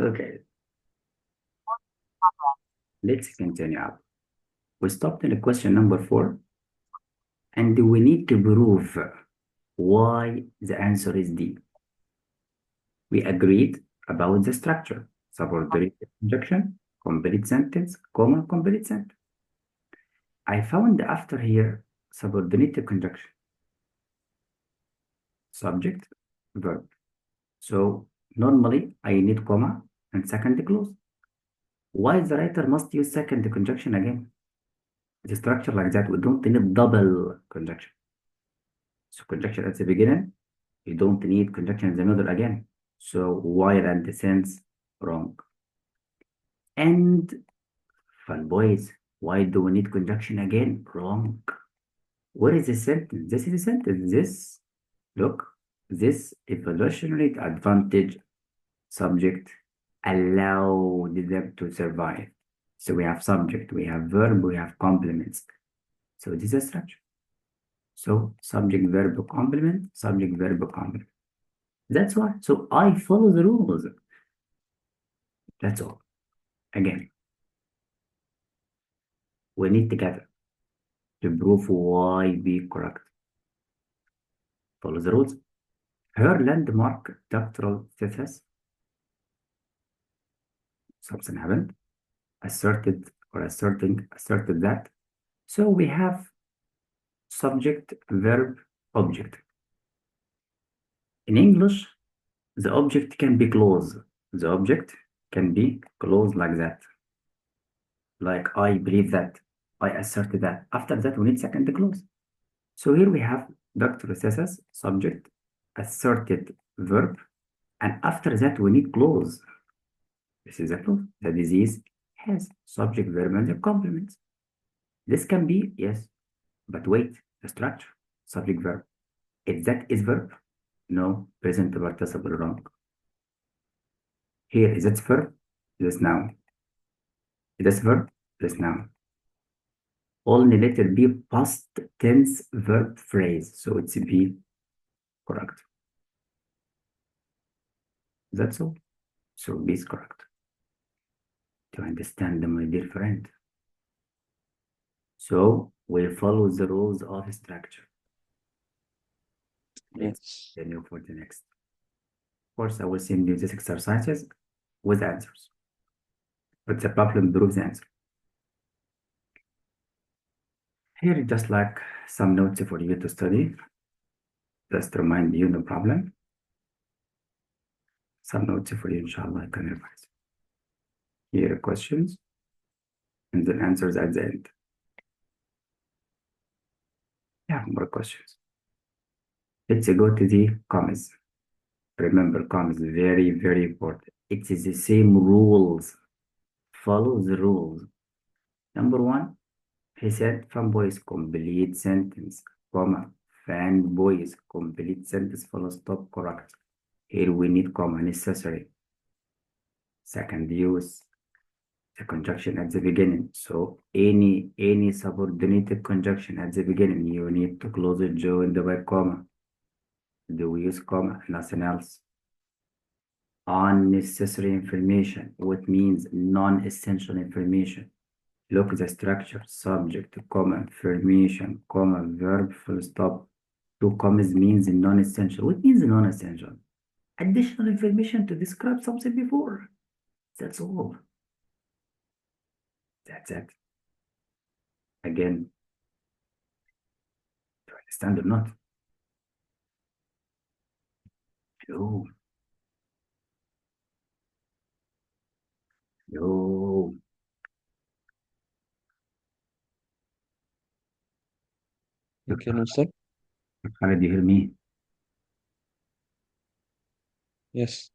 Okay, let's continue up. We stopped in question number 4, and we need to prove why the answer is D. We agreed about the structure: subordinated conjunction, complete sentence, comma, complete sentence. I found after here subordinated conjunction, subject, verb. So normally I need comma and second clause. Why the writer must use second conjunction again? The structure like that, we don't need double conjunction. So conjunction at the beginning, you don't need conjunction in the middle again. So while and the sense wrong. And fun boys, why do we need conjunction again? Wrong. What is the sentence? This is a sentence. This, look, this evolutionary advantage subject allowed them to survive. So we have subject, we have verb, we have complements. So this is a structure. So subject, verb, complement, subject, verb, complement. That's why. So I follow the rules. That's all. Again, we need together to prove why be correct. Follow the rules. Her landmark doctoral thesis, something happened, asserted that. So we have subject, verb, object. In English, the object can be closed. The object can be closed like that. Like I believe that, I asserted that. After that, we need second clause. So here we have doctoral thesis, subject, asserted verb, and after that we need clause. This is a proof. The disease has subject, verb, and the complements. This can be, yes, but wait, the structure, subject, verb. If that is verb, no, present participle wrong. Here, is it verb? This noun. Is this verb? This noun. Only let it be past tense verb phrase, so it's be correct. That's all. So B is correct. To understand, my dear friend. So we follow the rules of structure. Let's continue for the next. Of course, I will send you these exercises with answers. But the problem proves the answer. Here, just like some notes for you to study. Just to remind you the problem. Some notes for you, inshallah, I can revise. Here are questions and then answers at the end. Yeah, more questions. Let's go to the comments. Remember, comments very, very important. It is the same rules. Follow the rules. Number 1, he said fanboys complete sentence, comma, fanboys complete sentence, full stop, correct. Here we need comma, necessary. Second, use the conjunction at the beginning. So any subordinated conjunction at the beginning, you need to close it joined by comma. Do we use comma? Nothing else. Unnecessary information, what means non-essential information. Look at the structure, subject, comma, information, comma, verb, full stop. 2 commas means non-essential. What means non-essential? Additional information to describe something before. That's all. That's it. Again, to understand or not? Yo. Can you sir? How did you hear me? Yes.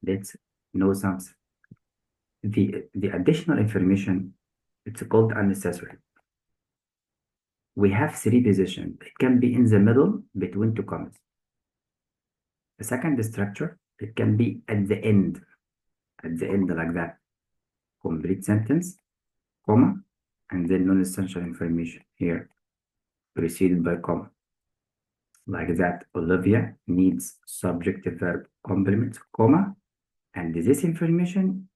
Let's know something. The additional information, it's called unnecessary. We have 3 positions. It can be in the middle between 2 commas. The second structure, it can be at the end like that. Complete sentence, comma, and then non-essential information here, preceded by comma. Like that, Olivia needs subject, verb, complement, comma, And this information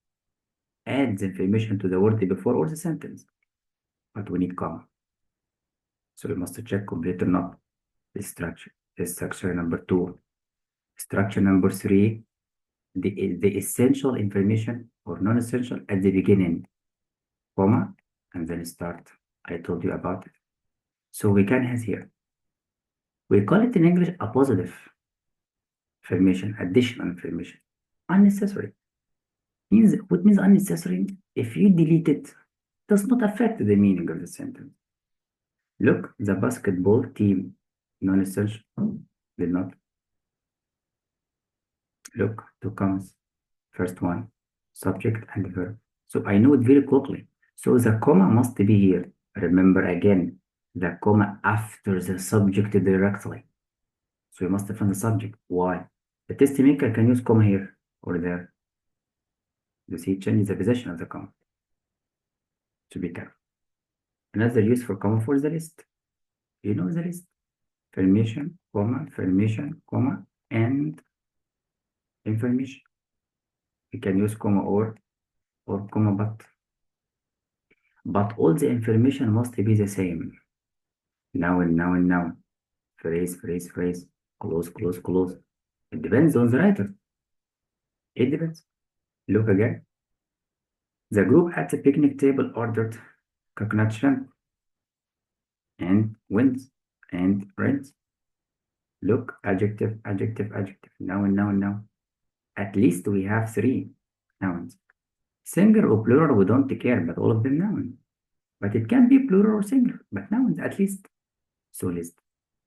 adds information to the word before or the sentence. But we need comma. So we must check complete or not. The structure. The structure number 2. Structure number 3. The essential information or non-essential at the beginning, comma, and then start. I told you about it. So we can have here. We call it in English a positive information, additional information. Unnecessary. What means unnecessary? If you delete it, does not affect the meaning of the sentence. Look, the basketball team, non-essential, did not. Look, 2 commas. First one, subject and verb. So I know it very quickly. So the comma must be here. Remember again, the comma after the subject directly. So you must find the subject. Why? The test maker can use comma here or there. You see, it changes the position of the comma. To be careful. Another use for comma for the list. You know the list. Information, comma, and information. You can use comma or comma but. But all the information must be the same. Noun. Phrase. Close. It depends on the writer. It depends. Look again. The group at the picnic table ordered coconut shrimp and wins and rents. Look, adjective. Noun. At least we have 3 nouns. Singular or plural, we don't care, but all of them nouns. But it can be plural or singular, but nouns at least. So list.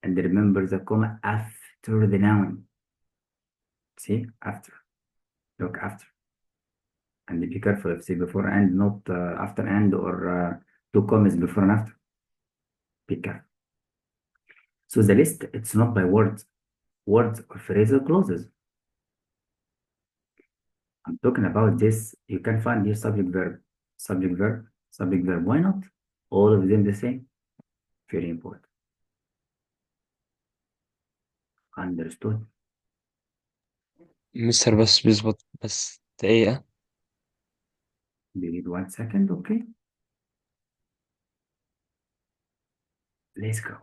And remember the comma after the noun. See, after. Look, after. And be careful if say before and, not after and, or 2 commas before and after. Be careful. So the list, it's not by words. Words or phrasal clauses. I'm talking about this. You can find here subject verb. Why not? All of them the same. Very important. Understood. مستر بس بيظبط بس دقيقة. Wait 1 second, okay? Let's go.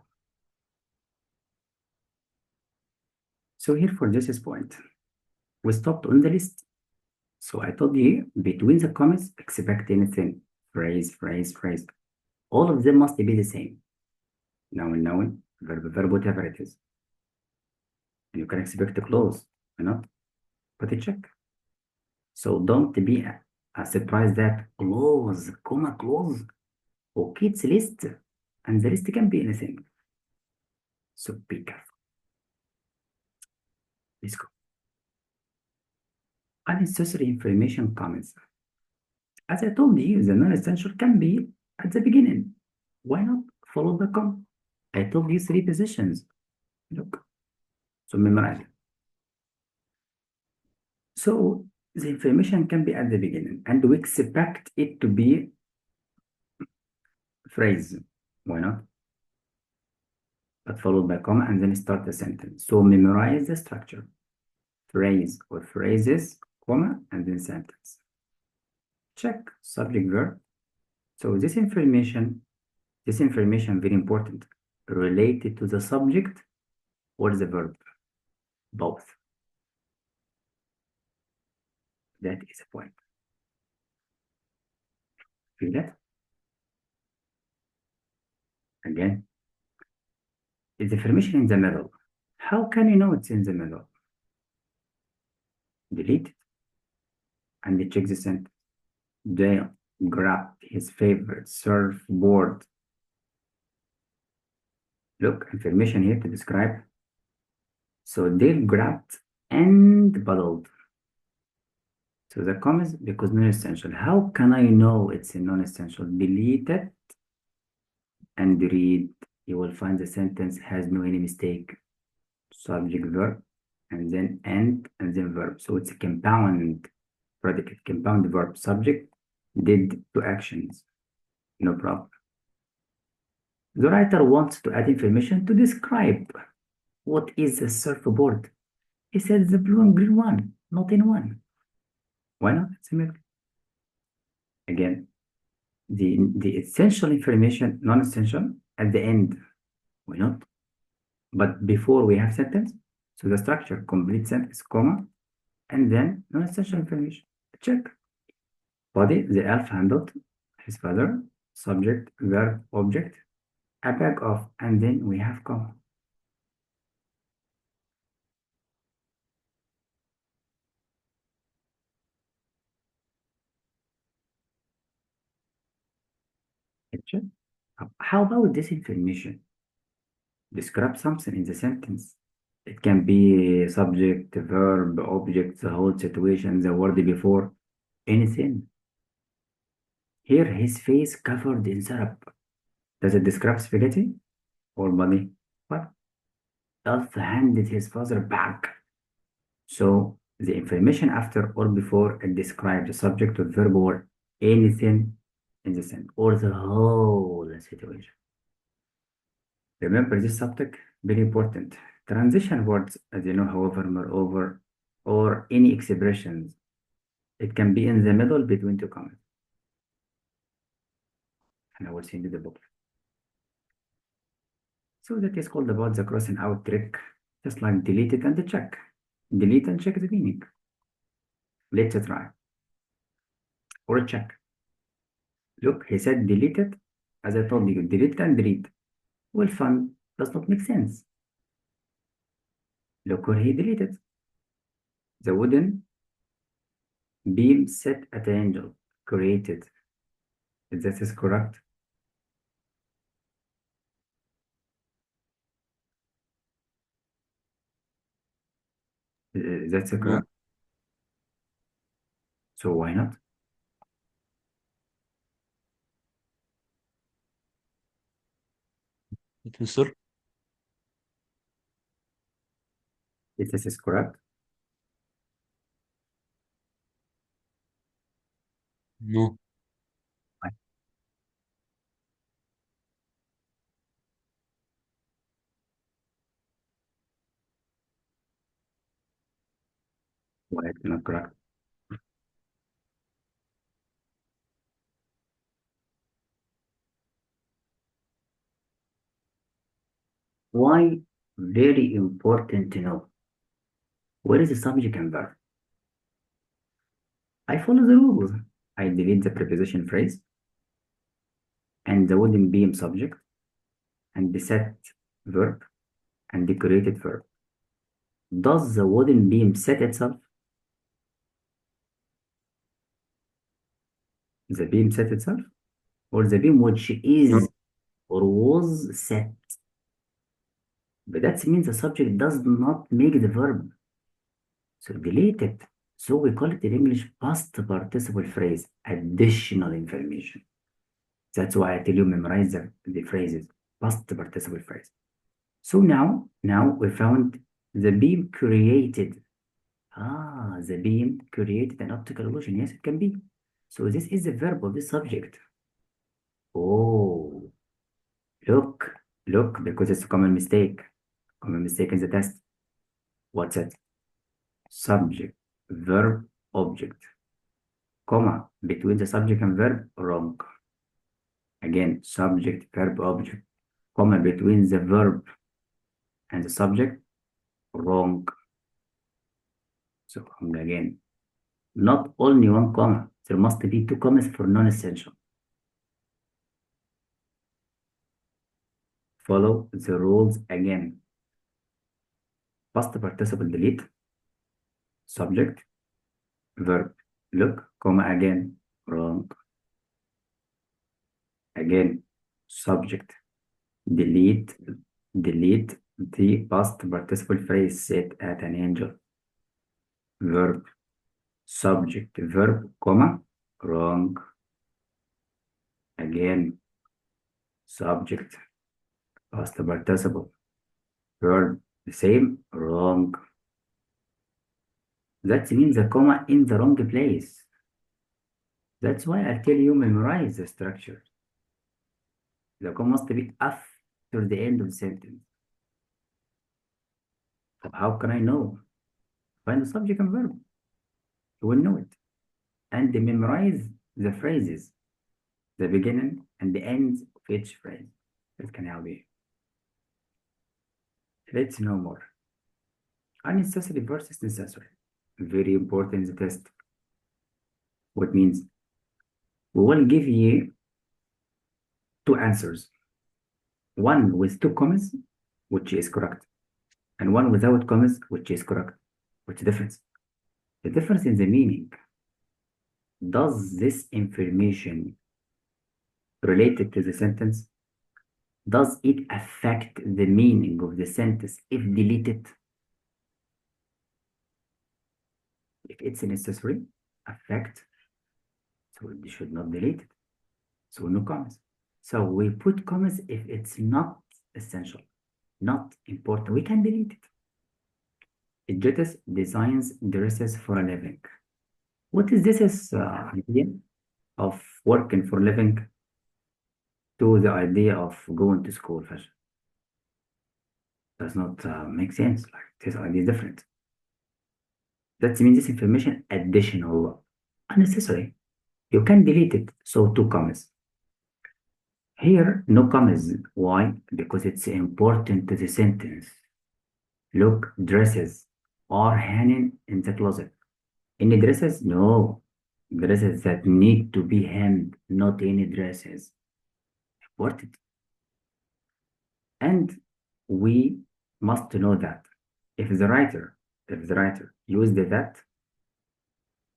So here for this point, we stopped on the list. So I told you between the commas, expect anything. Phrase. All of them must be the same. Noun, verb, whatever it is. And you can expect a clause, you know? Put a check. So don't be surprised that clause, comma, clause. Okay, it's a list. And the list can be anything. So be careful. Let's go. Unnecessary information comments. As I told you, the non-essential can be at the beginning. Why not follow the comma? I told you 3 positions. Look. So memorize it. So the information can be at the beginning, and we expect it to be phrase. Why not? But followed by comma and then start the sentence. So memorize the structure. Phrase or phrases, comma, and then sentence. Check subject verb. So this information very important, related to the subject or the verb, both. That is a point. Feel that? Again, is the information in the middle? How can you know it's in the middle? Delete it and check the sentence. Dale grabbed his favorite surfboard. Look, information here to describe. So Dale grabbed and paddled. So the commas, because non-essential. How can I know it's a non-essential? Delete it and read. You will find the sentence has no any mistake. Subject, verb, and then verb. So it's a compound predicate, compound verb, subject, did 2 actions. No problem. The writer wants to add information to describe what is a surfboard. He says the blue and green one, not in one. Why not? It's similar. Again, the essential information, non-essential at the end. Why not? But before we have sentence, so the structure, complete sentence, comma, and then non-essential information. Check. Body, the elf handled his father, subject, verb, object, a bag of, and then we have comma. Picture. How about this information? Describe something in the sentence. It can be subject, verb, object, the whole situation, the word before, anything. Here, his face covered in syrup. Does it describe spaghetti or money? What? Elf handed his father back. So the information after or before it describes the subject or verb or anything in the sentence or the whole situation. Remember this subject, very important. Transition words, as you know, however, moreover, or any expressions, it can be in the middle between two commas. And I will send you the book. So that is called about the crossing out trick, just like delete it and check. Delete and check the meaning. Let's try. Or check. Look, he said delete it. As I told you, delete and read. Well, fun does not make sense. Look where he deleted. The wooden beam set at an angle created. If that is correct. That's No. correct. So why not? Professor? If this is correct. No. Why? Why it's not correct? Why? Very important to know. Where is the subject and verb? I follow the rules. I delete the preposition phrase and the wooden beam subject and the set verb and the created verb. Does the wooden beam set itself? The beam set itself? Or the beam which is No. or was set? But that means the subject does not make the verb. So delete it. So we call it in English past participle phrase, additional information. That's why I tell you memorize the phrases, past participle phrase. So now we found the beam created. The beam created an optical illusion. Yes, it can be. So this is the verb of the subject. Oh, look, because it's a common mistake. Common mistake in the test. What's it? Subject, verb, object, comma, between the subject and verb, wrong. Again, subject, verb, object, comma, between the verb and the subject, wrong. So again, not only one comma, there must be two commas for non-essential. Follow the rules again. Past participle delete, subject, verb, look, comma again, wrong. Again, subject, delete the past participle phrase set at an angle. Verb, subject, verb, comma, wrong. Again, subject, past participle, verb, the same, wrong. That means the comma in the wrong place. That's why I tell you memorize the structure. The comma must be after the end of the sentence. How can I know? Find the subject and verb. You will know it. and memorize the phrases, the beginning and the ends of each phrase. That can help you. Let's know more. Unnecessary versus necessary. Very important in the test. What means? We will give you two answers. One with two commas, which is correct, and one without commas, which is correct. What's the difference? The difference in the meaning. Does this information related to the sentence? Does it affect the meaning of the sentence if deleted? If it's necessary, affect, so we should not delete it. So no commas. So we put commas if it's not essential, not important. We can delete it. Edges designs dresses for a living. What is this idea of working for a living to the idea of going to school fashion? Does not make sense. Like this idea is different. That means this information additional, unnecessary. You can delete it. So two commas. Here, no commas. Why? Because it's important to the sentence. Look, dresses are hanging in the closet. Any dresses? No. Dresses that need to be hemmed, not any dresses. Important. And we must know that if the writer used that,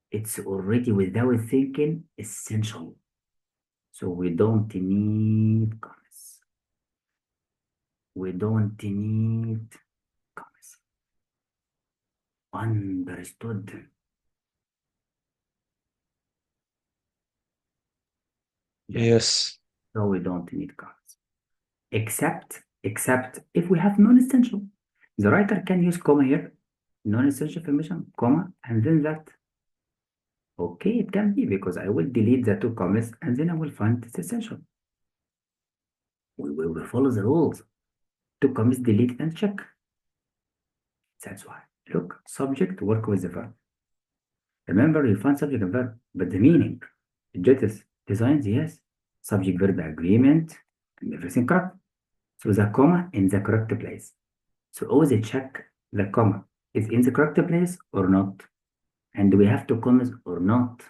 it's already without thinking essential. So we don't need commas. We don't need commas. Understood. Yes. So we don't need commas. Except if we have non-essential. The writer can use comma here, non-essential information, comma, and then that. Okay, it can be because I will delete the two commas and then I will find it's essential. We will follow the rules. Two commas, delete and check. That's why. Look, subject, work with the verb. Remember, you find subject and verb, but the meaning, adjectives, designs, yes. Subject, verb, agreement, and everything correct. So the comma in the correct place. So always check the comma is in the correct place or not. And do we have two commas or not?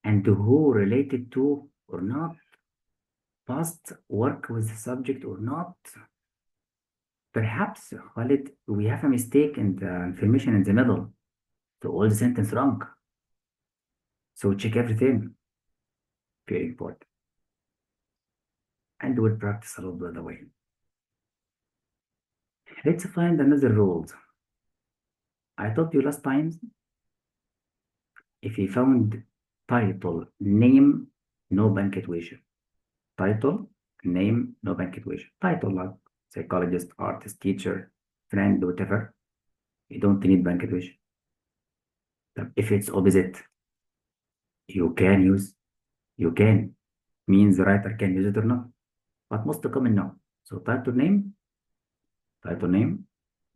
And who related to or not? Past work with the subject or not? Perhaps, Khalid, we have a mistake in the information in the middle. So all the sentence wrong. So check everything. Very important. And we'll practice a lot by the way. Let's find another rule. I told you last time, if you found title, name, no punctuation. Title, name, no punctuation. Title like psychologist, artist, teacher, friend, whatever. You don't need punctuation. If it's opposite, you can. Means the writer can use it or not. But most common no. So title name,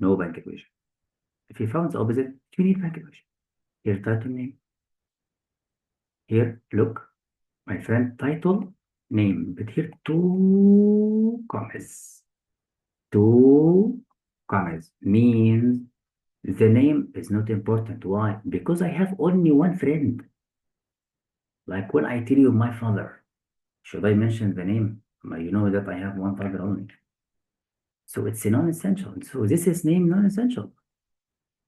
no punctuation. If you found the opposite, you need punctuation. Here title name. Here, look, my friend, title, name, but here two commas. Two commas means the name is not important. Why? Because I have only one friend. Like when I tell you my father, should I mention the name? You know that I have one father only. So it's a non-essential. So this is name non-essential.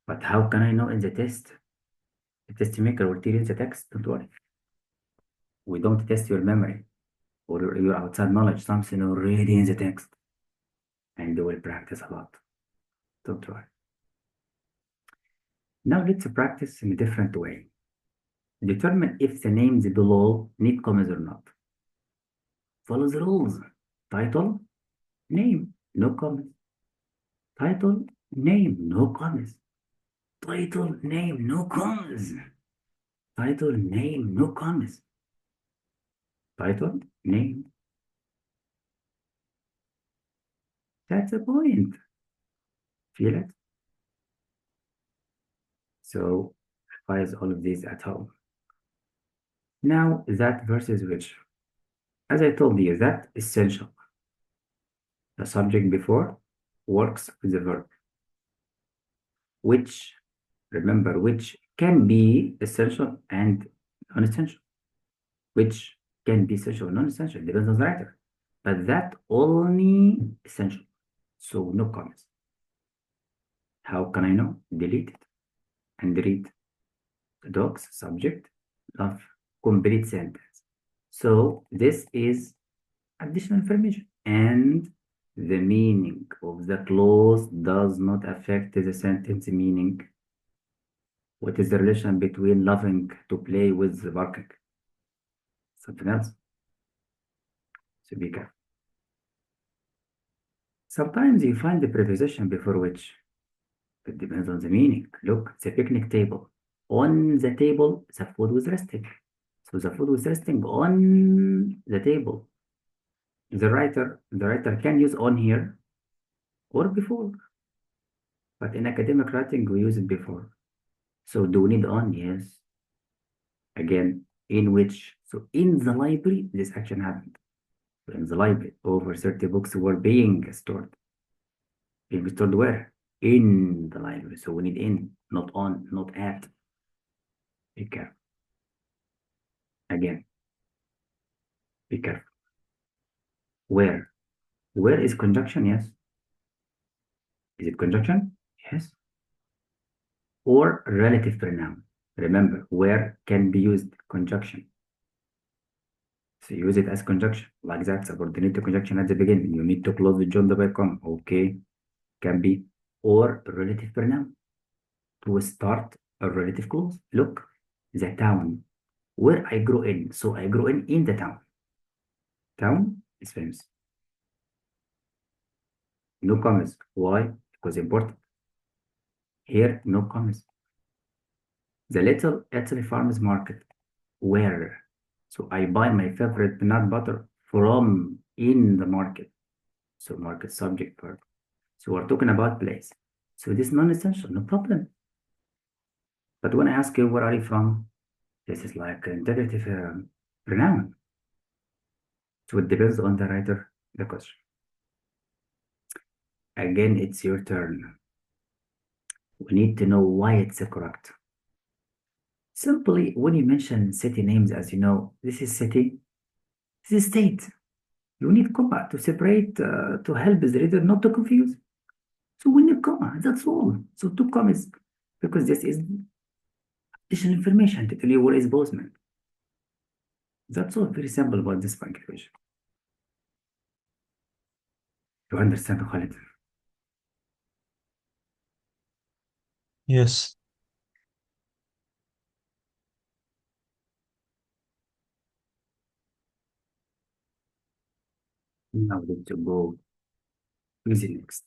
But how can I know in the test? The test maker will tell you the text. Don't worry. We don't test your memory or your outside knowledge, something already in the text. And you will practice a lot. Don't worry. Now let's practice in a different way. Determine if the names below need commas or not. Follow the rules. Title, name, no commas. Title, name, no commas. Title, name, no commas. Title, name, no commas. Title, name. That's the point. Feel it? So, revise all of these at home. Now that versus which, as I told you, that essential. The subject before works with the verb. Which, remember, which can be essential and non-essential. Which can be essential or non-essential, depends on the writer. But that only essential. So no comments. How can I know? Delete it and read the dogs, subject, love, complete sentence. So this is additional information, and the meaning of the clause does not affect the sentence meaning. What is the relation between loving to play with barking? Something else. So be careful. Sometimes you find the preposition before which. It depends on the meaning. Look, the picnic table. On the table, the food was resting. So the food was resting on the table. The writer can use on here or before. But in academic writing, we use it before. So do we need on? Yes. Again, in which? So in the library, this action happened. So in the library, over 30 books were being stored. Being stored where? In the library. So we need in, not on, not at. Be careful. Again, be careful. Where? Where is conjunction? Yes. Is it conjunction? Yes. Or relative pronoun. Remember, where can be used conjunction. So use it as conjunction, like that, subordinate conjunction at the beginning. You need to close the join by comma. Okay, can be. Or relative pronoun to start a relative clause. Look, the town where I grew in. So I grew in the town. Town is famous. No commas. Why? Because important. Here, no commas. The little Italy farmers market. Where? So I buy my favorite peanut butter from in the market. So market subject verb. So we're talking about place. So this is non-essential, no problem. But when I ask you where are you from, this is like an interrogative pronoun. So it depends on the writer, the question. Again, it's your turn. We need to know why it's correct. Simply, when you mention city names, as you know, this is city, this is state. You need comma to separate, to help the reader not to confuse. So we need comma, that's all. So two commas, because this is additional information to tell you where is Bozeman. That's all, very simple about this punctuation. You understand, Khalid? Yes. Now let's go with the next.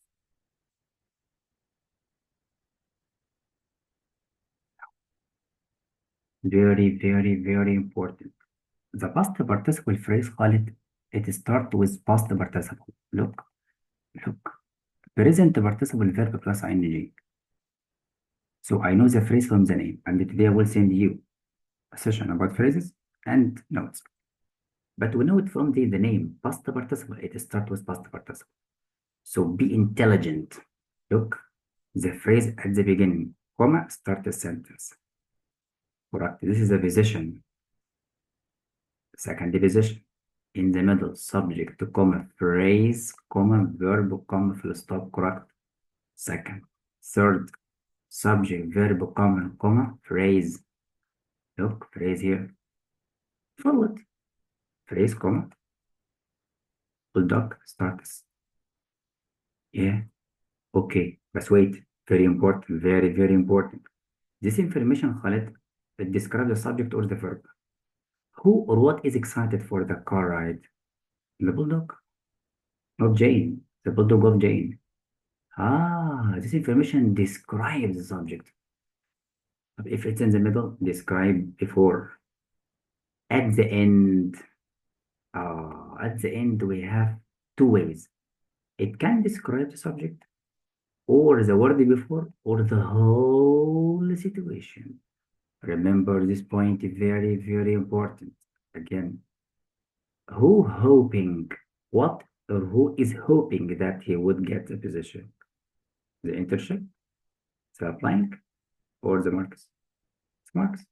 Very, very, very important. The past participle phrase, Khalid, it starts with past participle. Look, look. Present participle verb plus ing. So I know the phrase from the name, and today I will send you a session about phrases and notes. But we know it from the name, past participle. It starts with past participle. So be intelligent. Look, the phrase at the beginning, comma, start a sentence. Correct. This is a position. Second position. In the middle, subject, comma, phrase, comma, verb, comma, full stop. Correct. Second. Third, subject, verb, comma, phrase. Look, phrase here. Forward. Phrase, comma. Bulldog starts. Yeah. Okay. But wait. Very important. Very, very important. This information, Khalid, it describes the subject or the verb. Who or what is excited for the car ride? The bulldog, not Jane. The bulldog of Jane. Ah, this information describes the subject. If it's in the middle, describe before. At the end, we have two ways. It can describe the subject, or the word before, or the whole situation. Remember this point, very, very important. Again, who hoping what or who is hoping that he would get the position? The internship, the applying, or the marks? It's marks.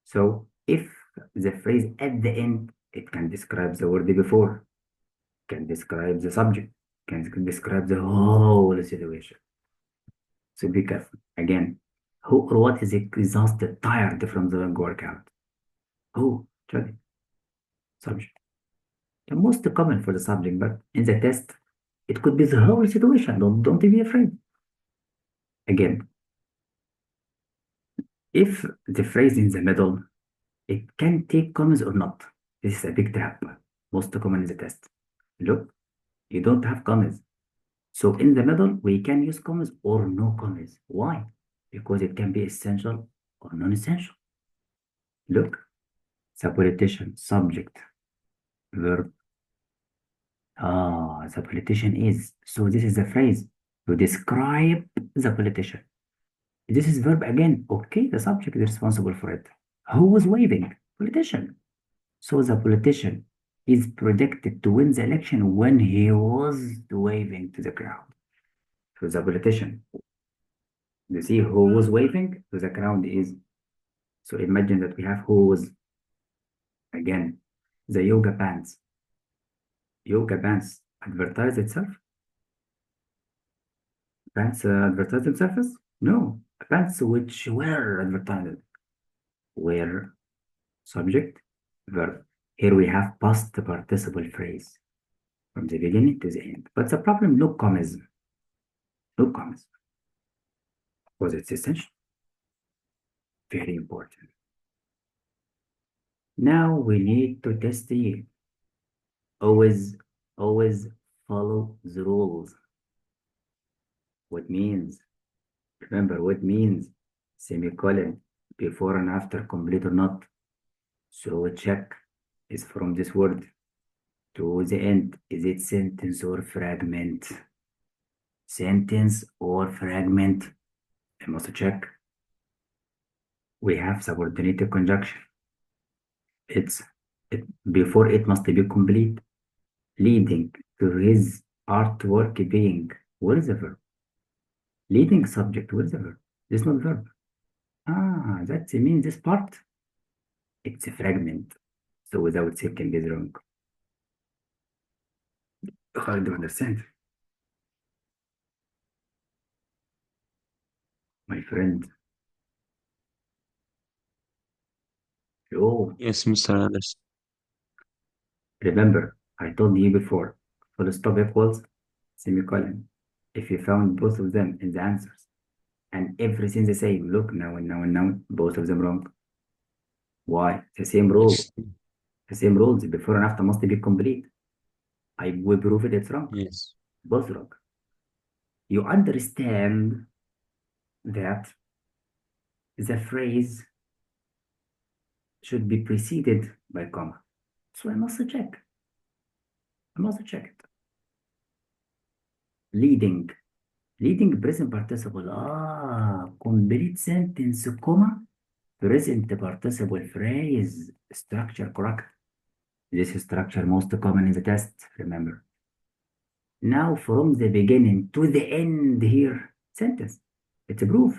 So if the phrase at the end, it can describe the word before, can describe the subject, can describe the whole situation. So be careful. Again, who or what is exhausted, tired from the long workout? Who? Actually, subject. The most common for the subject, but in the test, it could be the whole situation. Don't be afraid. Again, if the phrase in the middle, it can take commas or not. This is a big trap. Most common in the test. Look, you don't have commas. So in the middle, we can use commas or no commas. Why? Because it can be essential or non-essential. Look, the politician, subject, verb. Ah, the politician is. So this is the phrase to describe the politician. This is verb again. Okay, the subject is responsible for it. Who was waving? Politician. So the politician is predicted to win the election when he was waving to the crowd. So the politician. You see who was waving to the crowd is. So imagine that we have who was. Again, the yoga pants. Yoga pants advertise itself? Pants advertise themselves? No. Pants which were advertised. Were subject, verb. Here we have past participle phrase from the beginning to the end. But the problem, no commas. No commas. Because it's essential. Very important. Now we need to test the always follow the rules. What means? Remember what means semicolon before and after complete or not. So check is from this word to the end. Is it sentence or fragment? Sentence or fragment? I must check. We have subordinated conjunction. Before it must be complete, leading to his artwork being. Where is the verb? Leading subject. Where is the verb? This is not verb. Ah, that means this part. It's a fragment. So without second is wrong. Hard to understand. My friend. Oh, Yes, Mr. Anderson. remember, I told you before, full stop equals semicolon. If you found both of them in the answers and everything the same, look now and now and now, both of them wrong. Why? The same rule. Yes. The same rules. Before and after must be complete. I will prove it, it's wrong. Yes. Both wrong. You understand that the phrase should be preceded by comma. So I must check. I must check it. Leading. Leading present participle. Ah, complete sentence, comma, present participle phrase. Structure correct. This structure most common in the test, remember. Now from the beginning to the end here, sentence. It's a proof.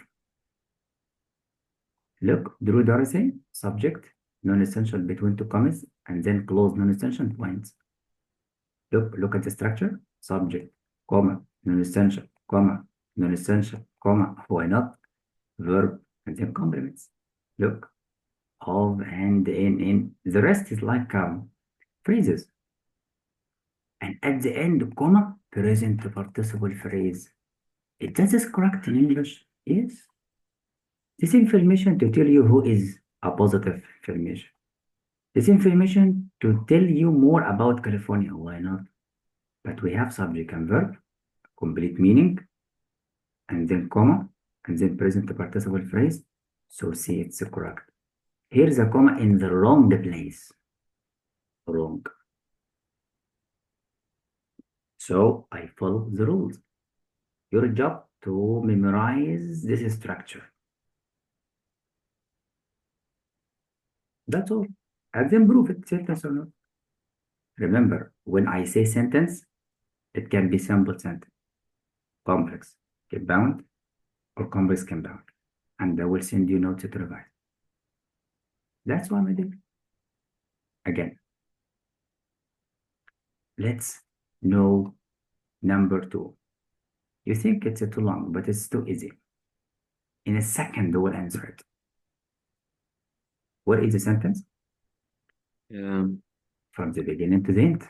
Look, Drew Dorsey, subject, non-essential between two commas, and then close non-essential points. Look at the structure, subject, comma, non-essential, comma, non-essential, comma, why not? Verb, and then complements. Look, of and in. The rest is like phrases. And at the end, comma, present participle phrase. Does this correct in English? Yes. This information to tell you who is a positive information. This information to tell you more about California. Why not? But we have subject and verb, complete meaning, and then comma, and then present participle phrase. So see, it's correct. Here's a comma in the wrong place. Wrong. So I follow the rules. Your job to memorize this structure. That's all. And then prove it, sentence or not. Remember, when I say sentence, it can be simple sentence, complex, compound, or complex compound. And I will send you notes to revise. That's what I did. Again, let's know number 2. You think it's too long, but it's too easy. In a second, we'll answer it. What is the sentence? From the beginning to the end.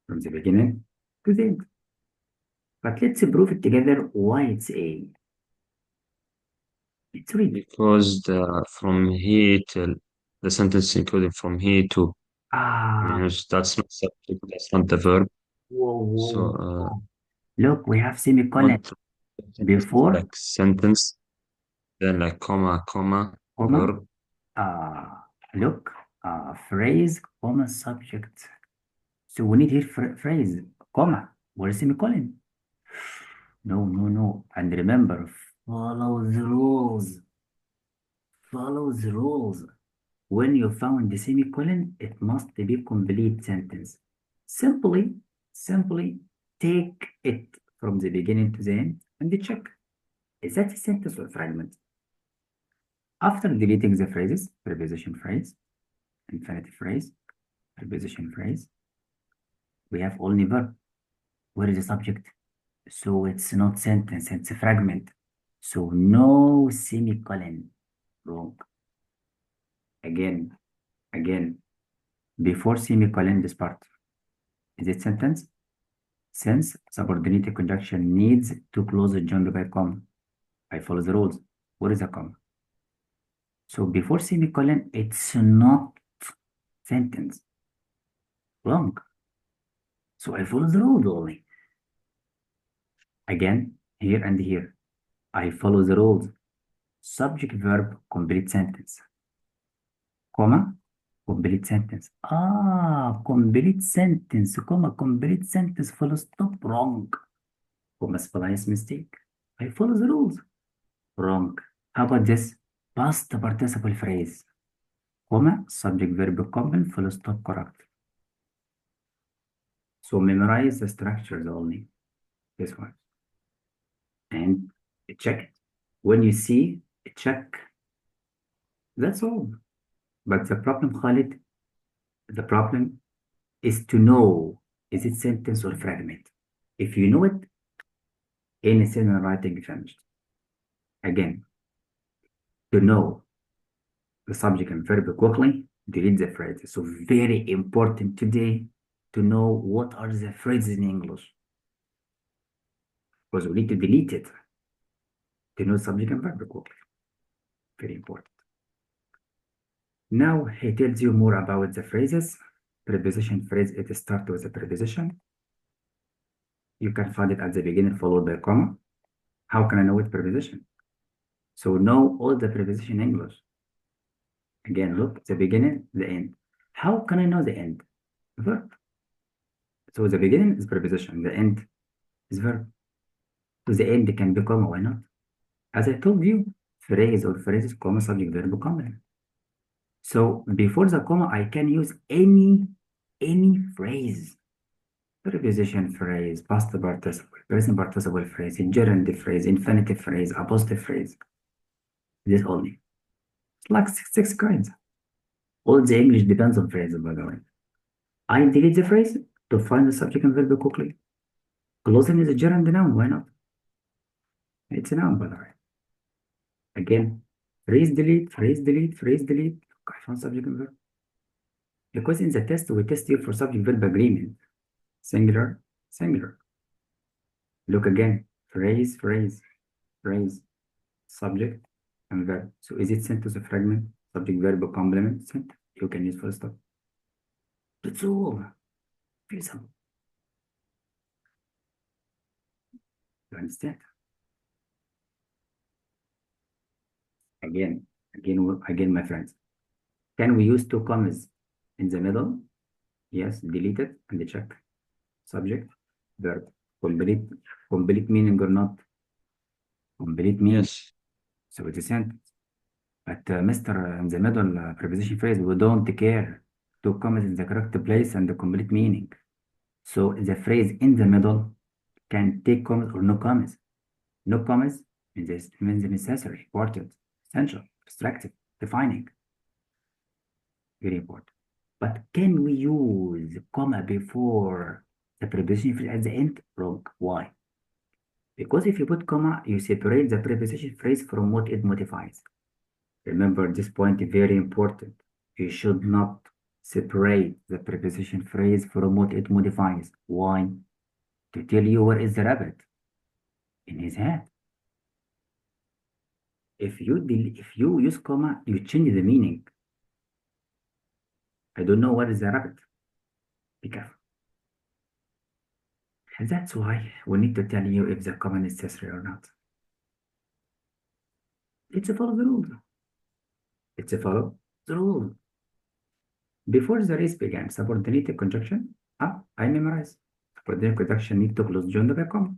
From the beginning to the end. But let's prove it together why it's A. Let's read. Because from here till the sentence including from here to, that's not subject, that's not the verb. Whoa. So look, we have semicolon before like sentence, then like comma, verb. Look, phrase, comma, subject. So we need here phrase, comma, or semicolon. No. And remember, follow the rules. Follow the rules. When you found the semicolon, it must be complete sentence. Simply take it from the beginning to the end and check. Is that a sentence or fragment? After deleting the phrases, preposition phrase, infinitive phrase, preposition phrase, we have only verb. Where is the subject? So it's not sentence, it's a fragment. So no semicolon. Wrong. Again, before semicolon, this part. Is it sentence? Since subordinated conjunction needs to close it joined by comma. I follow the rules. What is a comma? So before semicolon, it's not sentence. Wrong. So I follow the rules only. Again, here and here. I follow the rules. Subject, verb, complete sentence. Comma, complete sentence. Complete sentence, comma, complete sentence, full stop, wrong. Comma, splice mistake. I follow the rules. Wrong. How about this? Past participle phrase. Comma, subject, verb, complement, full stop, correct. So memorize the structures only. This one. And check it. When you see, check. That's all. But the problem, Khalid, the problem is to know, is it sentence or fragment? If you know it, any sentence writing finished. Again, to know the subject and verb quickly, delete the phrases. So very important today to know what are the phrases in English. Because we need to delete it to know subject and verb quickly. Very important. Now he tells you more about the phrases. Preposition phrase, it starts with a preposition. You can find it at the beginning followed by a comma. How can I know it preposition? So know all the preposition in English. Again, look, the beginning, the end. How can I know the end? Verb. So the beginning is preposition, the end is verb. So the end can be comma, why not? As I told you, phrase or phrases, comma, subject, verb, complement. So before the comma, I can use any phrase. Preposition phrase, past participle, present participle phrase, gerund phrase, infinitive phrase, apostrophe phrase. This only. It's like six kinds. All the English depends on phrases, by the way. I delete the phrase to find the subject and verb quickly. Closing is a gerund noun, why not? It's a noun, by the way. Again, phrase delete. I found subject and verb. Because in the test, we test you for subject verb agreement. Singular. Look again, phrase, subject and verb. So is it sentence or fragment? Subject, verb, complement, sentence. You can use full stop. That's all. Feasible. You understand? Again, my friends. Can we use 2 commas in the middle? Yes, delete it and check. Subject, verb, complete meaning or not? Complete meaning. Yes. So it's a sentence. But Mr. In the middle preposition phrase, we don't care. Two commas in the correct place and the complete meaning. So the phrase in the middle can take commas or no commas. No commas means necessary, important, essential, restrictive, defining. Very important. But can we use comma before the preposition phrase at the end? Wrong. Why? Because if you put comma, you separate the preposition phrase from what it modifies. Remember this point, very important. You should not separate the preposition phrase from what it modifies. Why? To tell you where is the rabbit? In his head. If you use comma, you change the meaning. I don't know what is the rabbit. Be careful. And that's why we need to tell you if the comma is necessary or not. It's a follow the rule. It's a follow the rule. Before the race began, subordinated conjunction. I memorize. Subordinated conjunction need to close joined by comma.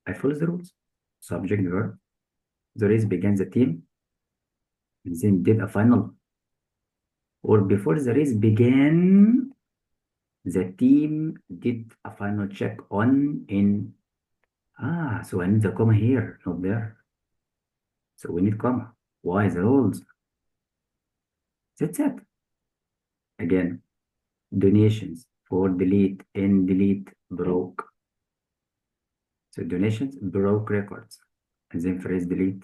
I follow the rules. Subject verb. The race began the team. And then did a final. Or before the race began, the team did a final check on in. So I need the comma here, not there. So we need comma. Why the rules? That's it. Again, donations for delete, in delete, broke. So donations broke records. And then phrase delete,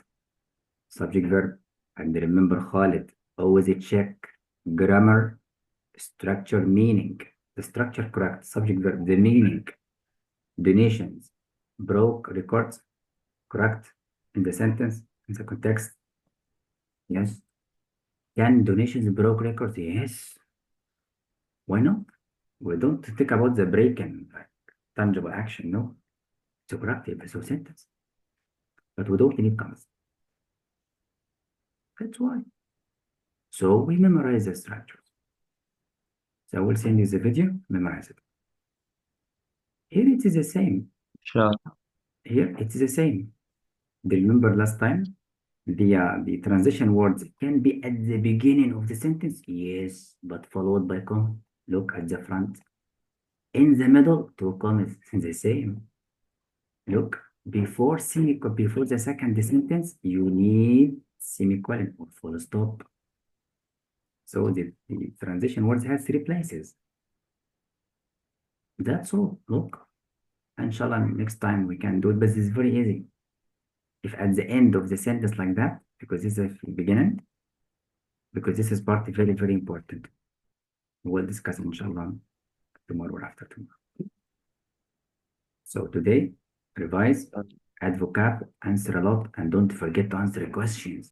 subject verb. And remember Khalid, always check grammar, structure, meaning. The structure correct, subject verb, the meaning. Donations broke records, correct in the sentence, in the context. Yes. Can donations broke records? Yes. Why not? We don't think about the break and like, tangible action, no. It's correct, it's a sentence. But we don't need commas. That's why. So we memorize the structures. So I will send you the video, memorize it. Here it is the same. Sure. Here it is the same. Do you remember last time? The transition words can be at the beginning of the sentence, yes, but followed by comma. Look at the front. In the middle, two commas, the same. Look, before the second sentence, you need semicolon or full stop. So the transition words have 3 places. That's all. Look, inshallah, next time we can do it, but it's very easy. If at the end of the sentence like that, because this is the beginning, because this is part very, very important. We'll discuss inshallah tomorrow or after tomorrow. So today, revise, add vocab, answer a lot, and don't forget to answer the questions.